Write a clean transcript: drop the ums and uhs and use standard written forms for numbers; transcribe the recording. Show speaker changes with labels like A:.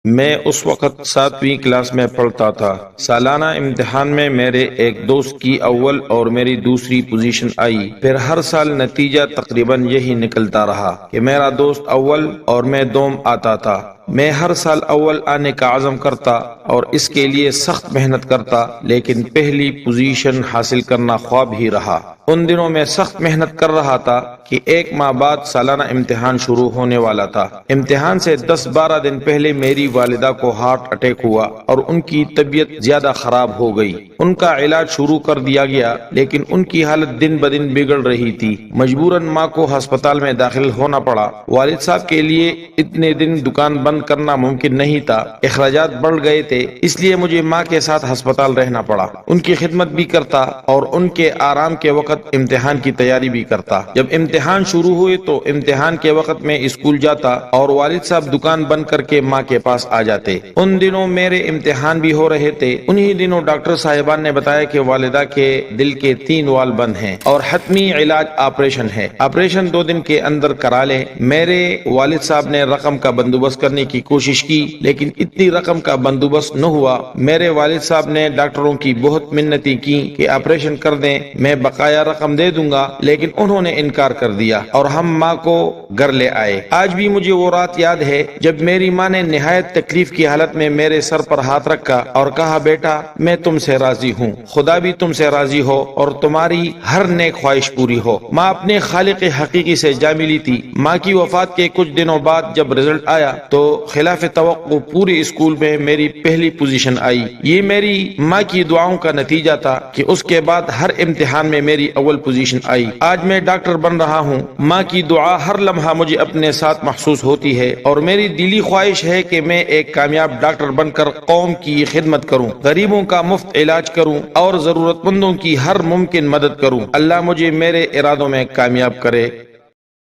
A: میں اس وقت 7ویں کلاس میں پڑھتا تھا۔ سالانہ امتحان میں میرے ایک دوست کی اول اور میری دوسری پوزیشن آئی۔ پھر ہر سال نتیجہ تقریباً یہی نکلتا رہا کہ میرا دوست اول اور میں دوم آتا تھا۔ میں ہر سال اول آنے کا عزم کرتا اور اس کے لیے سخت محنت کرتا، لیکن پہلی پوزیشن حاصل کرنا خواب ہی رہا۔ ان دنوں میں سخت محنت کر رہا تھا کہ ایک ماہ بعد سالانہ امتحان شروع ہونے والا تھا۔ امتحان سے 10-12 دن پہلے میری والدہ کو ہارٹ اٹیک ہوا اور ان کی طبیعت زیادہ خراب ہو گئی۔ ان کا علاج شروع کر دیا گیا، لیکن ان کی حالت دن بدن بگڑ رہی تھی۔ مجبوراً ماں کو ہسپتال میں داخل ہونا پڑا۔ والد صاحب کے لیے اتنے دن دکان بند کرنا ممکن نہیں تھا، اخراجات بڑھ گئے تھے، اس لیے مجھے ماں کے ساتھ ہسپتال رہنا پڑا۔ ان کی خدمت بھی کرتا اور ان کے آرام کے وقت امتحان کی تیاری بھی کرتا۔ جب امتحان شروع ہوئے تو امتحان کے وقت میں اسکول جاتا اور والد صاحب دکان بند کر کے ماں کے پاس آ جاتے۔ ان دنوں میرے امتحان بھی ہو رہے تھے۔ انہی دنوں ڈاکٹر صاحبان نے بتایا کہ والدہ کے دل کے 3 وال بند ہیں اور حتمی علاج آپریشن ہے۔ آپریشن 2 دن کے اندر کرا لیں۔ میرے والد صاحب نے رقم کا بندوبست کرنے کی کوشش کی، لیکن اتنی رقم کا بندوبست نہ ہوا۔ میرے والد صاحب نے ڈاکٹروں کی بہت منتیں کی کہ آپریشن کر دیں، میں بقایا رقم دے دوں گا، لیکن انہوں نے انکار کر دیا اور ہم ماں کو گھر لے آئے۔ آج بھی مجھے وہ رات یاد ہے جب میری ماں نے نہایت تکلیف کی حالت میں میرے سر پر ہاتھ رکھا اور کہا، بیٹا میں تم سے راضی ہوں، خدا بھی تم سے راضی ہو اور تمہاری ہر نیک خواہش پوری ہو۔ ماں اپنے خالق حقیقی سے جا ملی تھی۔ ماں کی وفات کے کچھ دنوں بعد جب رزلٹ آیا تو خلاف توقع پورے اسکول میں میری پہلی پوزیشن آئی۔ یہ میری ماں کی دعاؤں کا نتیجہ تھا کہ اس کے بعد ہر امتحان میں میری اول پوزیشن آئی۔ آج میں ڈاکٹر بن رہا ہوں۔ ماں کی دعا ہر لمحہ مجھے اپنے ساتھ محسوس ہوتی ہے اور میری دلی خواہش ہے کہ میں ایک کامیاب ڈاکٹر بن کر قوم کی خدمت کروں، غریبوں کا مفت علاج کروں اور ضرورت مندوں کی ہر ممکن مدد کروں۔ اللہ مجھے میرے ارادوں میں کامیاب کرے۔